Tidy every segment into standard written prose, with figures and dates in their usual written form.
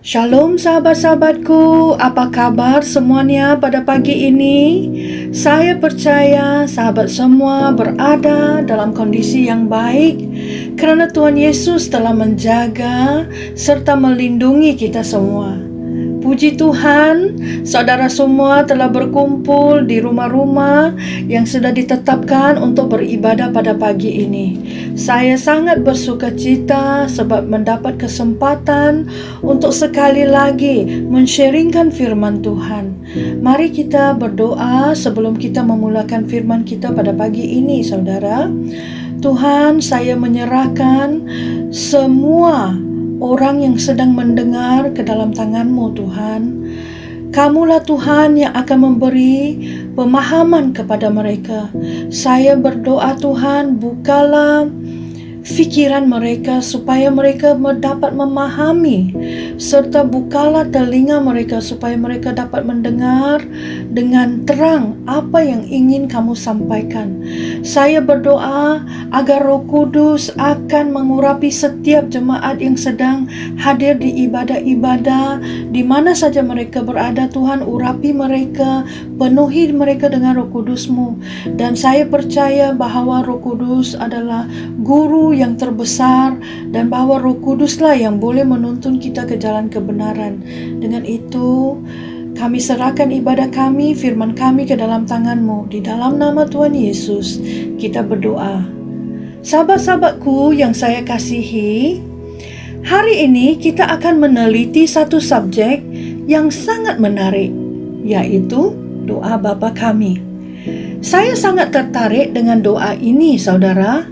Shalom sahabat-sahabatku, apa kabar semuanya pada pagi ini? Saya percaya sahabat semua berada dalam kondisi yang baik kerana Tuhan Yesus telah menjaga serta melindungi kita semua. Puji Tuhan, saudara semua telah berkumpul di rumah-rumah yang sudah ditetapkan untuk beribadah pada pagi ini. Saya sangat bersukacita sebab mendapat kesempatan untuk sekali lagi men-sharingkan firman Tuhan. Mari kita berdoa sebelum kita memulakan firman kita pada pagi ini, saudara. Tuhan, saya menyerahkan semua orang yang sedang mendengar ke dalam tangan-Mu, Tuhan. Kamulah Tuhan yang akan memberi pemahaman kepada mereka. Saya berdoa Tuhan, bukalah fikiran mereka supaya mereka dapat memahami, serta bukalah telinga mereka supaya mereka dapat mendengar dengan terang apa yang ingin kamu sampaikan. Saya berdoa agar Roh Kudus akan mengurapi setiap jemaat yang sedang hadir di ibadah-ibadah di mana saja mereka berada. Tuhan, urapi mereka, penuhi mereka dengan Roh Kudus-Mu. Dan saya percaya bahawa Roh Kudus adalah guru yang terbesar dan bahawa Roh Kuduslah yang boleh menuntun kita ke jalan kebenaran. Dengan itu, kami serahkan ibadah kami, firman kami ke dalam tangan-Mu. Di dalam nama Tuhan Yesus, kita berdoa. Sahabat-sahabatku yang saya kasihi, hari ini kita akan meneliti satu subjek yang sangat menarik, yaitu doa Bapa Kami. Saya sangat tertarik dengan doa ini, saudara,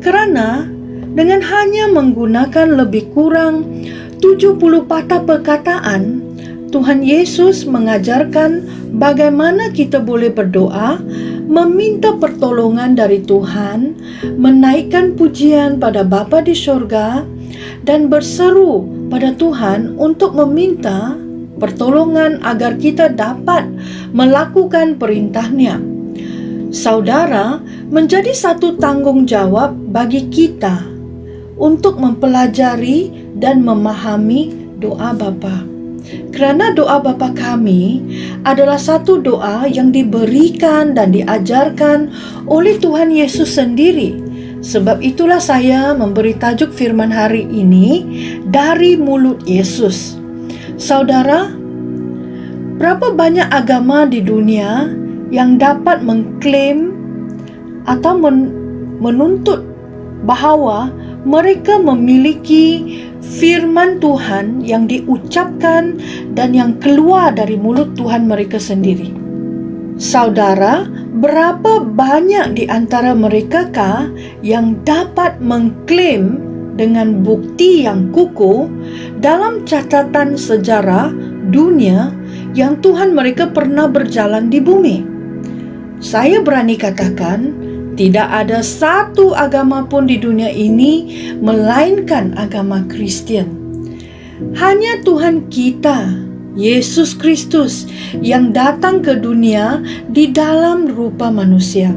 kerana dengan hanya menggunakan lebih kurang 70 patah perkataan, Tuhan Yesus mengajarkan bagaimana kita boleh berdoa, meminta pertolongan dari Tuhan, menaikkan pujian pada Bapa di syurga, dan berseru pada Tuhan untuk meminta pertolongan agar kita dapat melakukan perintah-Nya. Saudara, menjadi satu tanggungjawab bagi kita untuk mempelajari dan memahami doa Bapa. Kerana doa Bapa Kami adalah satu doa yang diberikan dan diajarkan oleh Tuhan Yesus sendiri. Sebab itulah saya memberi tajuk firman hari ini, dari mulut Yesus. Saudara, berapa banyak agama di dunia yang dapat mengklaim atau menuntut bahawa mereka memiliki firman Tuhan yang diucapkan dan yang keluar dari mulut Tuhan mereka sendiri. Saudara, berapa banyak di antara mereka yang dapat mengklaim dengan bukti yang kukuh dalam catatan sejarah dunia yang Tuhan mereka pernah berjalan di bumi? Saya berani katakan, tidak ada satu agama pun di dunia ini melainkan agama Kristian. Hanya Tuhan kita, Yesus Kristus, yang datang ke dunia di dalam rupa manusia.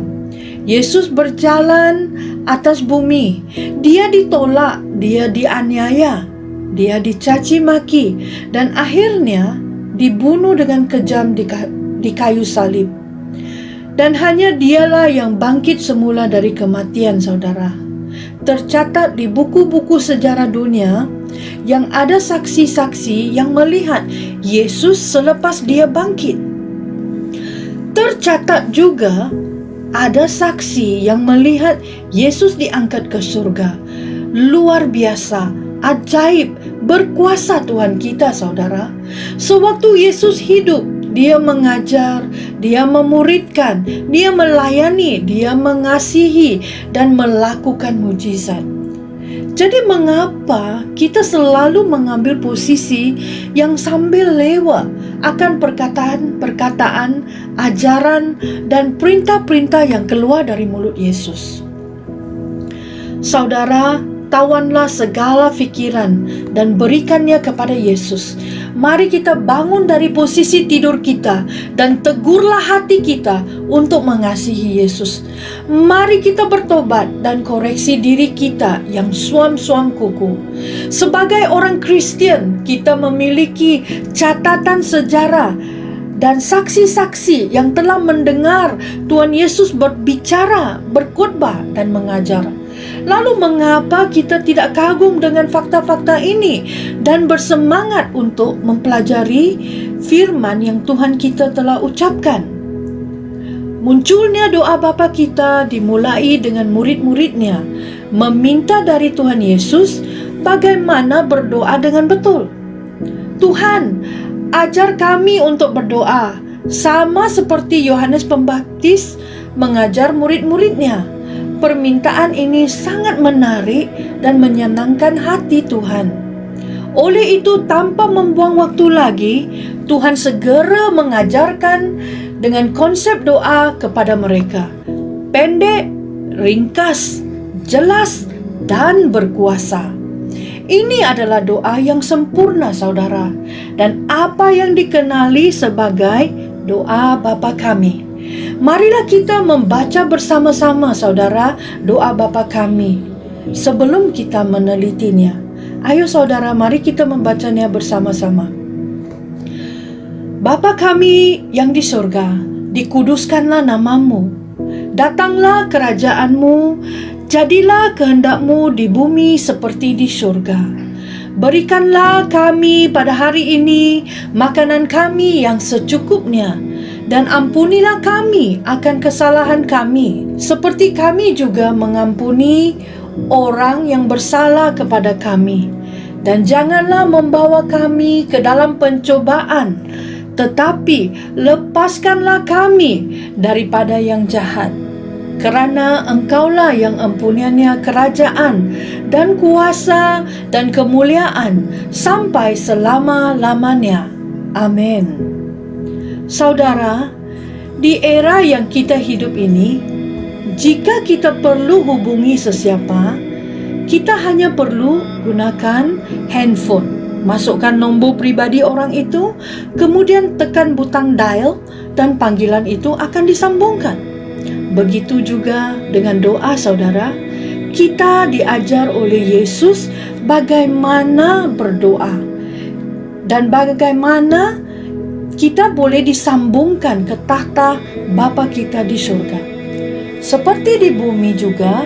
Yesus berjalan atas bumi. Dia ditolak, dia dianiaya, dia dicaci maki, dan akhirnya dibunuh dengan kejam di kayu salib. Dan hanya dialah yang bangkit semula dari kematian, saudara. Tercatat di buku-buku sejarah dunia yang ada saksi-saksi yang melihat Yesus selepas dia bangkit. Tercatat juga ada saksi yang melihat Yesus diangkat ke surga. Luar biasa, ajaib, berkuasa Tuhan kita, saudara. Sewaktu Yesus hidup, Dia mengajar, Dia memuridkan, Dia melayani, Dia mengasihi, dan melakukan mujizat. Jadi mengapa kita selalu mengambil posisi yang sambil lewat akan perkataan-perkataan, ajaran, dan perintah-perintah yang keluar dari mulut Yesus? Saudara, Pengetahuanlah segala fikiran dan berikannya kepada Yesus. Mari kita bangun dari posisi tidur kita dan tegurlah hati kita untuk mengasihi Yesus. Mari kita bertobat dan koreksi diri kita yang suam-suam kuku. Sebagai orang Kristen, kita memiliki catatan sejarah dan saksi-saksi yang telah mendengar Tuhan Yesus berbicara, berkhotbah dan mengajar. Lalu mengapa kita tidak kagum dengan fakta-fakta ini dan bersemangat untuk mempelajari firman yang Tuhan kita telah ucapkan? Munculnya doa Bapa kita dimulai dengan murid-muridnya meminta dari Tuhan Yesus bagaimana berdoa dengan betul. Tuhan, ajar kami untuk berdoa sama seperti Yohanes Pembaptis mengajar murid-muridnya. Permintaan ini sangat menarik dan menyenangkan hati Tuhan. Oleh itu, tanpa membuang waktu lagi, Tuhan segera mengajarkan dengan konsep doa kepada mereka. Pendek, ringkas, jelas, dan berkuasa. Ini adalah doa yang sempurna, saudara, dan apa yang dikenali sebagai doa Bapa kami. Marilah kita membaca bersama-sama, saudara, doa Bapa kami sebelum kita menelitinya. Ayo saudara, mari kita membacanya bersama-sama. Bapa kami yang di surga, dikuduskanlah namamu. Datanglah kerajaanmu, jadilah kehendakmu di bumi seperti di surga. Berikanlah kami pada hari ini makanan kami yang secukupnya, dan ampunilah kami akan kesalahan kami, seperti kami juga mengampuni orang yang bersalah kepada kami. Dan janganlah membawa kami ke dalam pencobaan, tetapi lepaskanlah kami daripada yang jahat. Kerana Engkaulah yang empunyanya kerajaan dan kuasa dan kemuliaan sampai selama-lamanya. Amin. Saudara, di era yang kita hidup ini, jika kita perlu hubungi sesiapa, kita hanya perlu gunakan handphone. Masukkan nombor pribadi orang itu, kemudian tekan butang dial dan panggilan itu akan disambungkan. Begitu juga dengan doa, saudara. Kita diajar oleh Yesus bagaimana berdoa dan bagaimana kita boleh disambungkan ke takhta Bapa kita di surga. Seperti di bumi juga,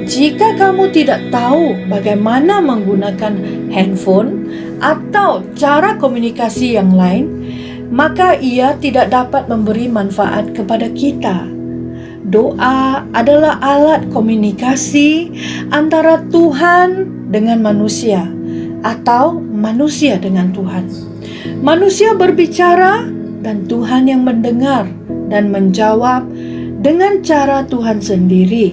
jika kamu tidak tahu bagaimana menggunakan handphone atau cara komunikasi yang lain, maka ia tidak dapat memberi manfaat kepada kita. Doa adalah alat komunikasi antara Tuhan dengan manusia atau manusia dengan Tuhan. Manusia berbicara dan Tuhan yang mendengar dan menjawab dengan cara Tuhan sendiri,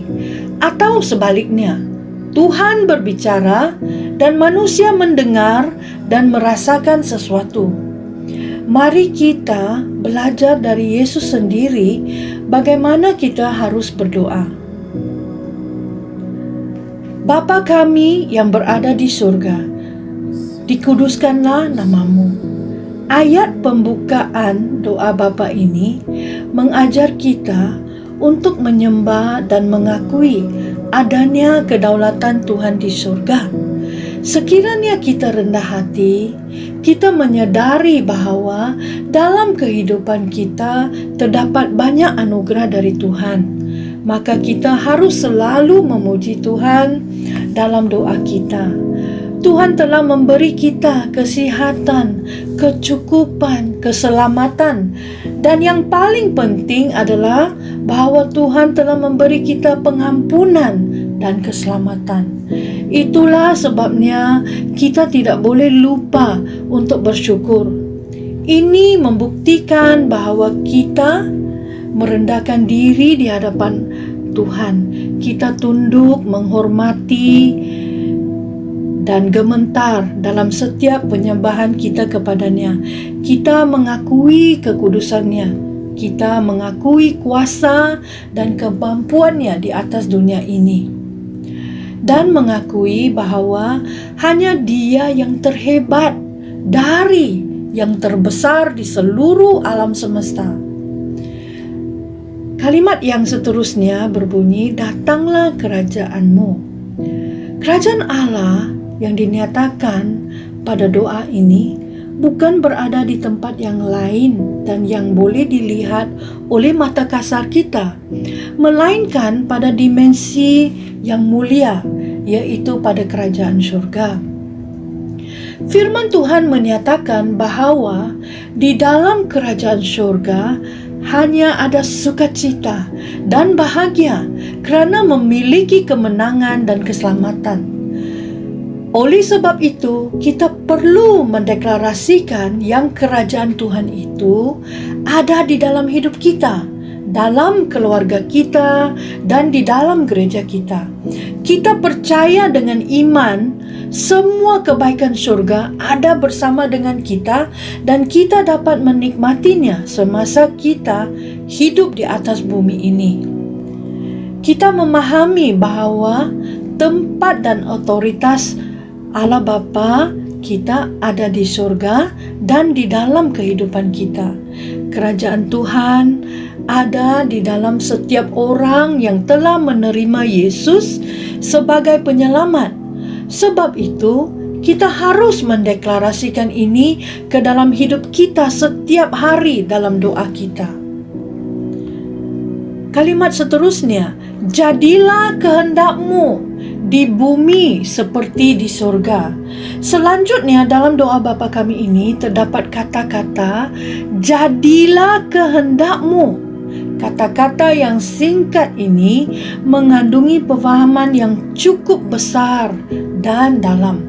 atau sebaliknya, Tuhan berbicara dan manusia mendengar dan merasakan sesuatu. Mari kita belajar dari Yesus sendiri bagaimana kita harus berdoa. Bapa kami yang berada di surga, dikuduskanlah namamu. Ayat pembukaan doa Bapa ini mengajar kita untuk menyembah dan mengakui adanya kedaulatan Tuhan di surga. Sekiranya kita rendah hati, kita menyadari bahwa dalam kehidupan kita terdapat banyak anugerah dari Tuhan, maka kita harus selalu memuji Tuhan dalam doa kita. Tuhan telah memberi kita kesihatan, kecukupan, keselamatan, dan yang paling penting adalah bahwa Tuhan telah memberi kita pengampunan dan keselamatan. Itulah sebabnya kita tidak boleh lupa untuk bersyukur. Ini membuktikan bahwa kita merendahkan diri di hadapan Tuhan. Kita tunduk, menghormati, dan gemetar dalam setiap penyembahan kita kepadanya. Kita mengakui kekudusannya. Kita mengakui kuasa dan kemampuannya di atas dunia ini. dan mengakui bahwa hanya Dia yang terhebat dari yang terbesar di seluruh alam semesta. Kalimat yang seterusnya berbunyi, "Datanglah kerajaan-Mu." Kerajaan Allah yang dinyatakan pada doa ini bukan berada di tempat yang lain dan yang boleh dilihat oleh mata kasar kita, melainkan pada dimensi yang mulia, yaitu pada kerajaan surga. Firman Tuhan menyatakan bahwa di dalam kerajaan surga hanya ada sukacita dan bahagia kerana memiliki kemenangan dan keselamatan. Oleh sebab itu, kita perlu mendeklarasikan yang kerajaan Tuhan itu ada di dalam hidup kita, dalam keluarga kita, dan di dalam gereja kita. Kita percaya dengan iman semua kebaikan surga ada bersama dengan kita dan kita dapat menikmatinya semasa kita hidup di atas bumi ini. Kita memahami bahawa tempat dan otoritas Allah Bapa kita ada di surga dan di dalam kehidupan kita. Kerajaan Tuhan ada di dalam setiap orang yang telah menerima Yesus sebagai penyelamat. Sebab itu, kita harus mendeklarasikan ini ke dalam hidup kita setiap hari dalam doa kita. Kalimat seterusnya, "Jadilah kehendak-Mu di bumi seperti di surga." Selanjutnya dalam doa Bapa kami ini terdapat kata-kata "jadilah kehendak-Mu". Kata-kata yang singkat ini mengandungi pemahaman yang cukup besar dan dalam.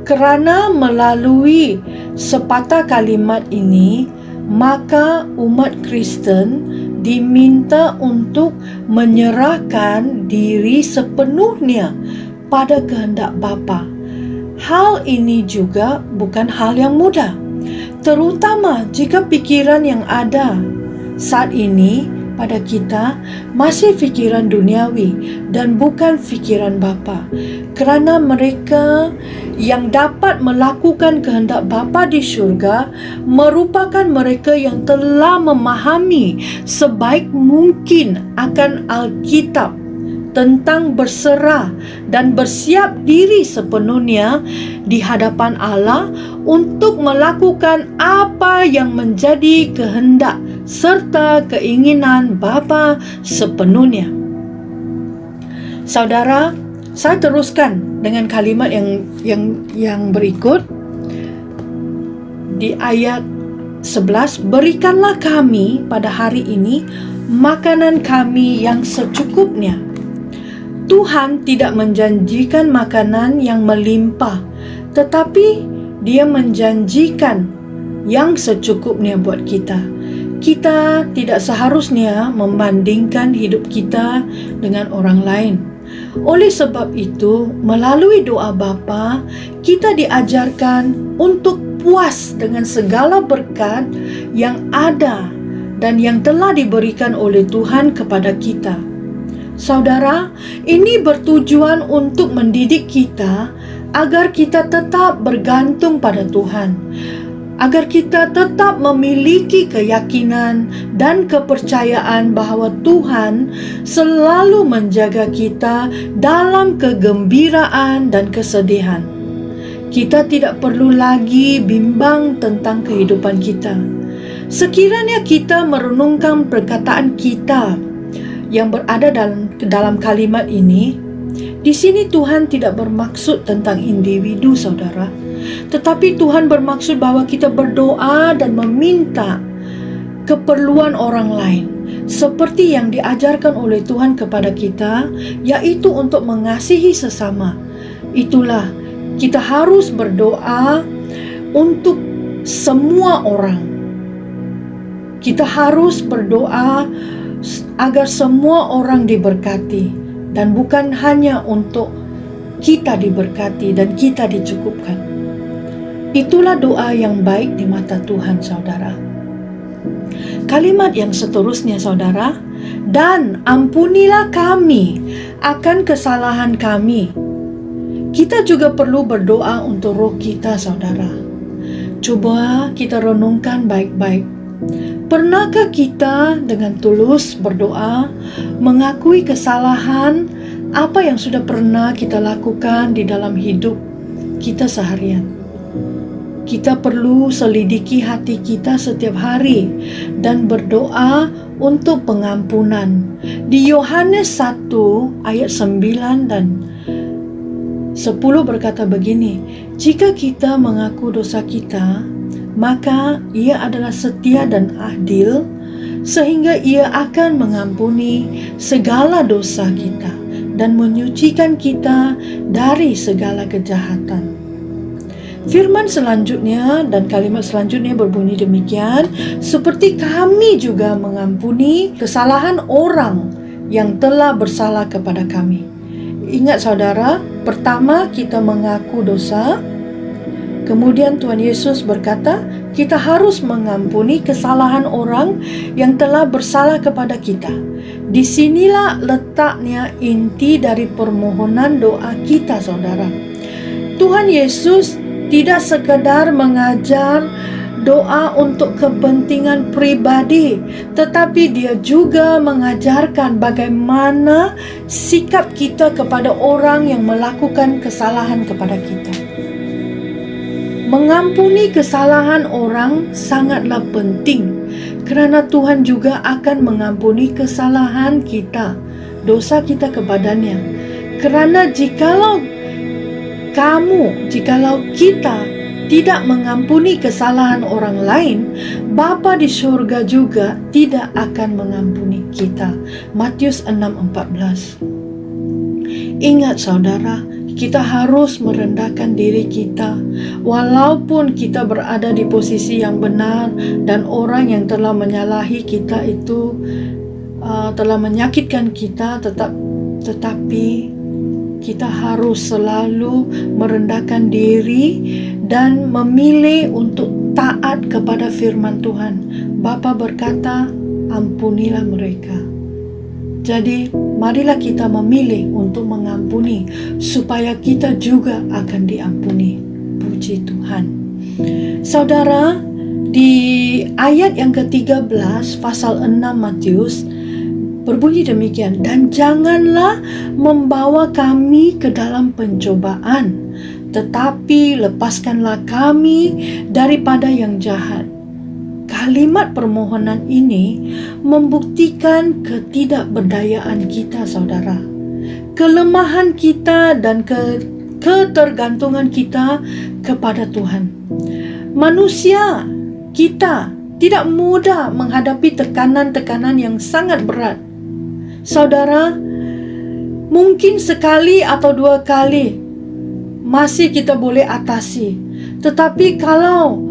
Kerana melalui sepatah kalimat ini, maka umat Kristen diminta untuk menyerahkan diri sepenuhnya pada kehendak Bapa. Hal ini juga bukan hal yang mudah, terutama jika pikiran yang ada saat ini pada kita masih fikiran duniawi dan bukan fikiran Bapa. Kerana mereka yang dapat melakukan kehendak Bapa di syurga merupakan mereka yang telah memahami sebaik mungkin akan Alkitab tentang berserah dan bersiap diri sepenuhnya di hadapan Allah untuk melakukan apa yang menjadi kehendak serta keinginan Bapa sepenuhnya. Saudara, saya teruskan dengan kalimat yang berikut di ayat 11, "Berikanlah kami pada hari ini makanan kami yang secukupnya." Tuhan tidak menjanjikan makanan yang melimpah, tetapi Dia menjanjikan yang secukupnya buat kita. Kita tidak seharusnya membandingkan hidup kita dengan orang lain. Oleh sebab itu, melalui doa Bapa, kita diajarkan untuk puas dengan segala berkat yang ada dan yang telah diberikan oleh Tuhan kepada kita. Saudara, ini bertujuan untuk mendidik kita agar kita tetap bergantung pada Tuhan, agar kita tetap memiliki keyakinan dan kepercayaan bahawa Tuhan selalu menjaga kita dalam kegembiraan dan kesedihan. Kita tidak perlu lagi bimbang tentang kehidupan kita. Sekiranya kita merenungkan perkataan kita yang berada dalam kalimat ini, di sini Tuhan tidak bermaksud tentang individu, saudara. Tetapi Tuhan bermaksud bahawa kita berdoa dan meminta keperluan orang lain, seperti yang diajarkan oleh Tuhan kepada kita, yaitu untuk mengasihi sesama. Itulah, kita harus berdoa untuk semua orang. Kita harus berdoa agar semua orang diberkati, dan bukan hanya untuk kita diberkati dan kita dicukupkan. Itulah doa yang baik di mata Tuhan, saudara. Kalimat yang seterusnya, saudara, Dan ampunilah kami akan kesalahan kami. Kita juga perlu berdoa untuk roh kita, saudara. Coba kita renungkan baik-baik. Pernahkah kita dengan tulus berdoa, mengakui kesalahan apa yang sudah pernah kita lakukan di dalam hidup kita seharian? Kita perlu selidiki hati kita setiap hari dan berdoa untuk pengampunan. Di Yohanes 1 ayat 9 dan 10 berkata begini, jika kita mengaku dosa kita, maka Ia adalah setia dan adil, sehingga Ia akan mengampuni segala dosa kita dan menyucikan kita dari segala kejahatan. Firman selanjutnya dan kalimat selanjutnya berbunyi demikian, seperti kami juga mengampuni kesalahan orang yang telah bersalah kepada kami. Ingat saudara, pertama kita mengaku dosa, kemudian Tuhan Yesus berkata, kita harus mengampuni kesalahan orang yang telah bersalah kepada kita. Disinilah letaknya inti dari permohonan doa kita, saudara. Tuhan Yesus tidak sekedar mengajar doa untuk kepentingan pribadi, tetapi Dia juga mengajarkan bagaimana sikap kita kepada orang yang melakukan kesalahan kepada kita. Mengampuni kesalahan orang sangatlah penting, kerana Tuhan juga akan mengampuni kesalahan kita, dosa kita kepadanya. Kerana jikalau kita tidak mengampuni kesalahan orang lain, Bapa di surga juga tidak akan mengampuni kita. Matius 6:14. Ingat saudara, kita harus merendahkan diri kita. Walaupun kita berada di posisi yang benar dan orang yang telah menyalahi kita itu telah menyakitkan kita, tetapi kita harus selalu merendahkan diri dan memilih untuk taat kepada firman Tuhan. Bapa berkata, ampunilah mereka. Jadi, marilah kita memilih untuk mengampuni, supaya kita juga akan diampuni. Puji Tuhan. Saudara, di ayat yang ke-13 pasal 6 Matius berbunyi demikian, dan janganlah membawa kami ke dalam pencobaan, tetapi lepaskanlah kami daripada yang jahat. Kalimat permohonan ini membuktikan ketidakberdayaan kita, saudara. Kelemahan kita dan ketergantungan kita kepada Tuhan. Manusia kita tidak mudah menghadapi tekanan-tekanan yang sangat berat. Saudara, mungkin sekali atau dua kali masih kita boleh atasi. Tetapi kalau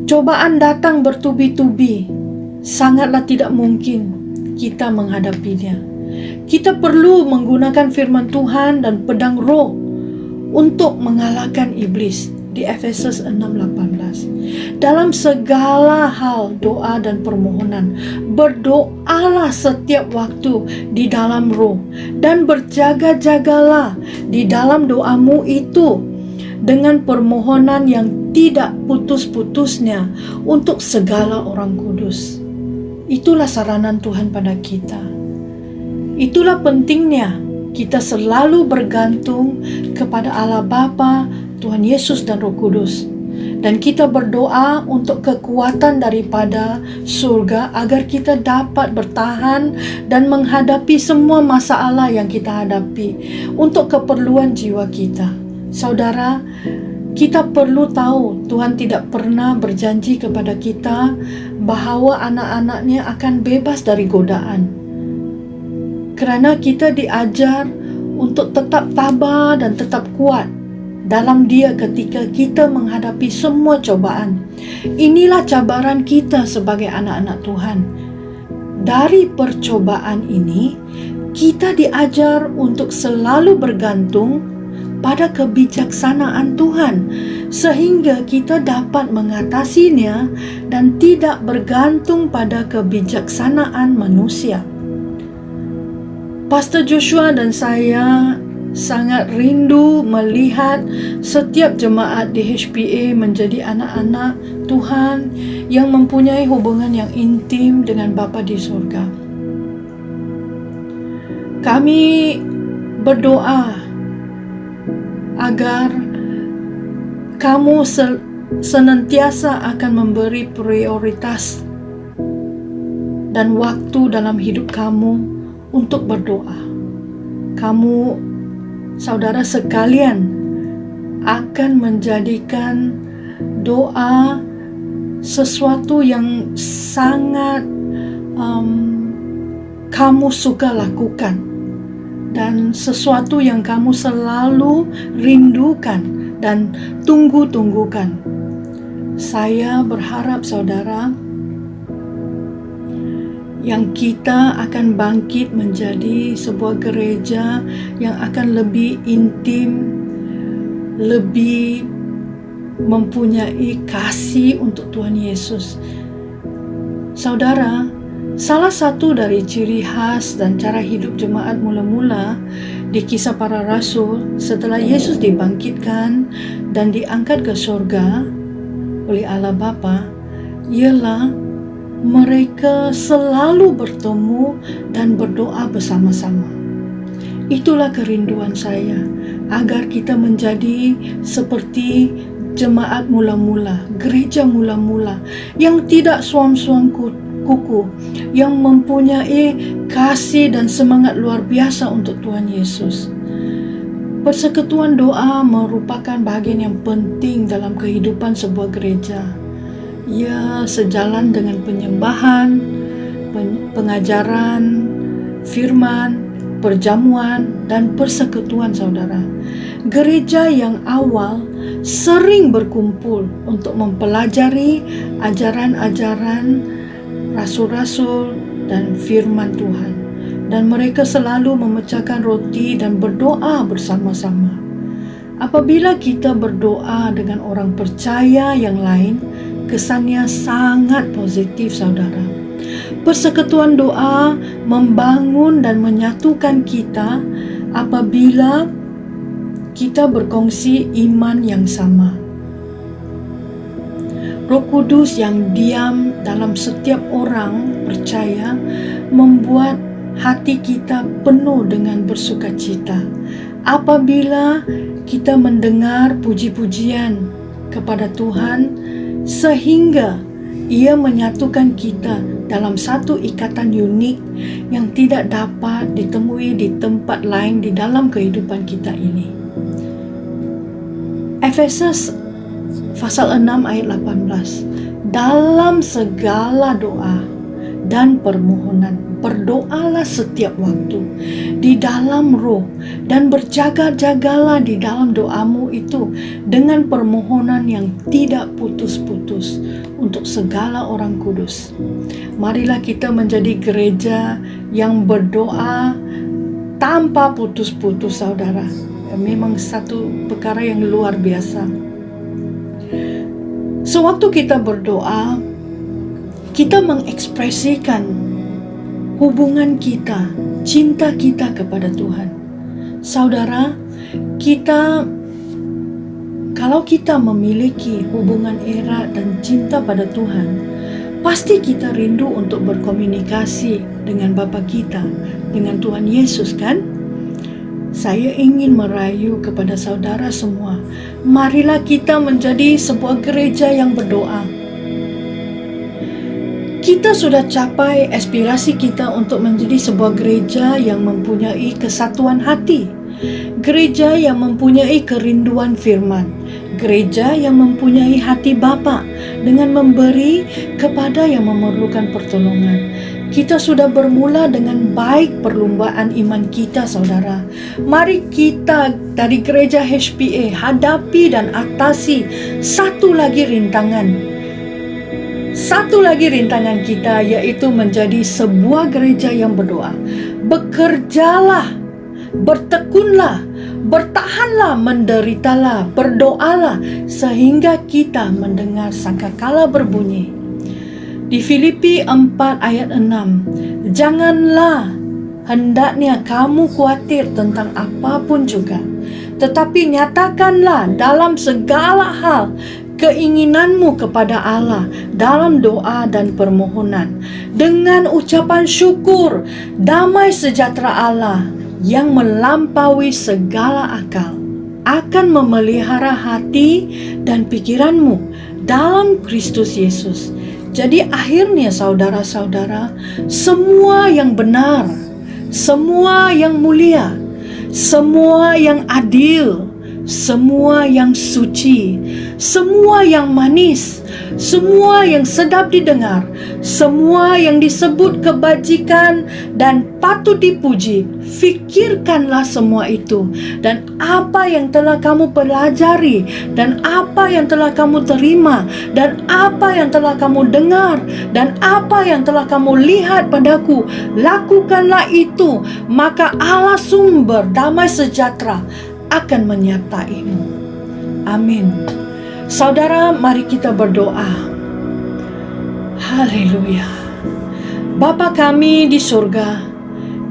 cobaan datang bertubi-tubi, sangatlah tidak mungkin kita menghadapinya. Kita perlu menggunakan firman Tuhan dan pedang roh untuk mengalahkan iblis. Di Efesus 6:18. Dalam segala hal doa dan permohonan, berdoalah setiap waktu di dalam roh, dan berjaga-jagalah di dalam doamu itu dengan permohonan yang tidak putus-putusnya untuk segala orang kudus. Itulah saranan Tuhan pada kita. Itulah pentingnya kita selalu bergantung kepada Allah Bapa, Tuhan Yesus dan Roh Kudus. Dan kita berdoa untuk kekuatan daripada surga agar kita dapat bertahan dan menghadapi semua masalah yang kita hadapi untuk keperluan jiwa kita. Saudara, kita perlu tahu Tuhan tidak pernah berjanji kepada kita bahawa anak-anaknya akan bebas dari godaan. Kerana kita diajar untuk tetap tabah dan tetap kuat dalam Dia ketika kita menghadapi semua cobaan. Inilah cabaran kita sebagai anak-anak Tuhan. Dari percobaan ini, kita diajar untuk selalu bergantung pada kebijaksanaan Tuhan, sehingga kita dapat mengatasinya dan tidak bergantung pada kebijaksanaan manusia. Pastor Joshua dan saya sangat rindu melihat setiap jemaat di HPA menjadi anak-anak Tuhan yang mempunyai hubungan yang intim dengan Bapa di surga. Kami berdoa agar kamu senantiasa akan memberi prioritas dan waktu dalam hidup kamu untuk berdoa. Kamu, saudara sekalian, akan menjadikan doa sesuatu yang sangat kamu suka lakukan dan sesuatu yang kamu selalu rindukan dan tunggu-tunggukan. Saya berharap saudara yang kita akan bangkit menjadi sebuah gereja yang akan lebih intim, lebih mempunyai kasih untuk Tuhan Yesus. Saudara, salah satu dari ciri khas dan cara hidup jemaat mula-mula di Kisah Para Rasul setelah Yesus dibangkitkan dan diangkat ke surga oleh Allah Bapa ialah mereka selalu bertemu dan berdoa bersama-sama. Itulah kerinduan saya, agar kita menjadi seperti jemaat mula-mula, gereja mula-mula yang tidak suam-suam kuku, yang mempunyai kasih dan semangat luar biasa untuk Tuhan Yesus. Persekutuan doa merupakan bahagian yang penting dalam kehidupan sebuah gereja. Ia sejalan dengan penyembahan, pengajaran, firman, perjamuan, dan persekutuan saudara. Gereja yang awal sering berkumpul untuk mempelajari ajaran-ajaran rasul-rasul dan firman Tuhan. Dan mereka selalu memecahkan roti dan berdoa bersama-sama. Apabila kita berdoa dengan orang percaya yang lain, kesannya sangat positif saudara. Persekutuan doa membangun dan menyatukan kita apabila kita berkongsi iman yang sama. Roh Kudus yang diam dalam setiap orang percaya membuat hati kita penuh dengan bersukacita apabila kita mendengar puji-pujian kepada Tuhan, sehingga Ia menyatukan kita dalam satu ikatan unik yang tidak dapat ditemui di tempat lain di dalam kehidupan kita ini. Efesus pasal 6 ayat 18. Dalam segala doa dan permohonan, berdoalah setiap waktu di dalam roh, dan berjaga-jagalah di dalam doamu itu dengan permohonan yang tidak putus-putus untuk segala orang kudus. Marilah kita menjadi gereja yang berdoa tanpa putus-putus saudara. Memang satu perkara yang luar biasa. Sewaktu kita berdoa, kita mengekspresikan hubungan kita, cinta kita kepada Tuhan. Saudara, kalau kita memiliki hubungan erat dan cinta pada Tuhan, pasti kita rindu untuk berkomunikasi dengan Bapa kita, dengan Tuhan Yesus, kan? Saya ingin merayu kepada saudara semua, marilah kita menjadi sebuah gereja yang berdoa. Kita sudah capai aspirasi kita untuk menjadi sebuah gereja yang mempunyai kesatuan hati, gereja yang mempunyai kerinduan firman, gereja yang mempunyai hati Bapa dengan memberi kepada yang memerlukan pertolongan. Kita sudah bermula dengan baik perlumbaan iman kita saudara. Mari kita dari gereja HPA hadapi dan atasi satu lagi rintangan kita, yaitu menjadi sebuah gereja yang berdoa. Bekerjalah, bertekunlah, bertahanlah, menderitalah, berdoalah, sehingga kita mendengar sangkakala berbunyi. Di Filipi 4 ayat 6, janganlah hendaknya kamu khawatir tentang apapun juga. Tetapi nyatakanlah dalam segala hal keinginanmu kepada Allah dalam doa dan permohonan dengan ucapan syukur. Damai sejahtera Allah yang melampaui segala akal akan memelihara hati dan pikiranmu dalam Kristus Yesus. Jadi akhirnya saudara-saudara, semua yang benar, semua yang mulia, semua yang adil, semua yang suci, semua yang manis, semua yang sedap didengar, semua yang disebut kebajikan dan patut dipuji, fikirkanlah semua itu. Dan apa yang telah kamu pelajari, dan apa yang telah kamu terima, dan apa yang telah kamu dengar, dan apa yang telah kamu lihat padaku, lakukanlah itu, maka Allah sumber damai sejahtera akan menyertaimu. Amin. Saudara, mari kita berdoa. Haleluya. Bapa kami di surga,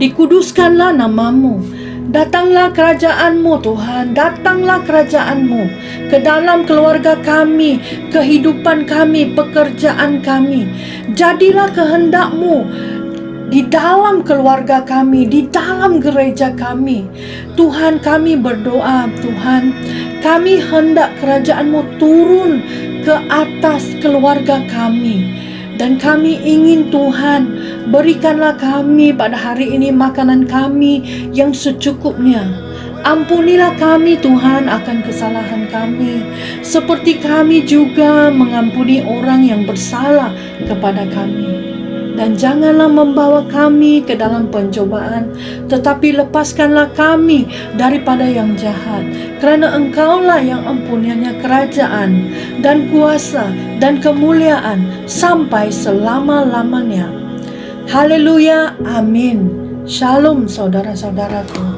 dikuduskanlah namamu. Datanglah kerajaan-Mu Tuhan, datanglah kerajaan-Mu ke dalam keluarga kami, kehidupan kami, pekerjaan kami. Jadilah kehendak-Mu di dalam keluarga kami, di dalam gereja kami. Tuhan, kami berdoa, Tuhan, kami hendak kerajaan-Mu turun ke atas keluarga kami. Dan kami ingin, Tuhan, berikanlah kami pada hari ini makanan kami yang secukupnya. Ampunilah kami, Tuhan, akan kesalahan kami, seperti kami juga mengampuni orang yang bersalah kepada kami. Dan janganlah membawa kami ke dalam pencobaan, tetapi lepaskanlah kami daripada yang jahat. Kerana Engkaulah yang empunyanya kerajaan dan kuasa dan kemuliaan sampai selama-lamanya. Haleluya, amin. Shalom saudara-saudaraku.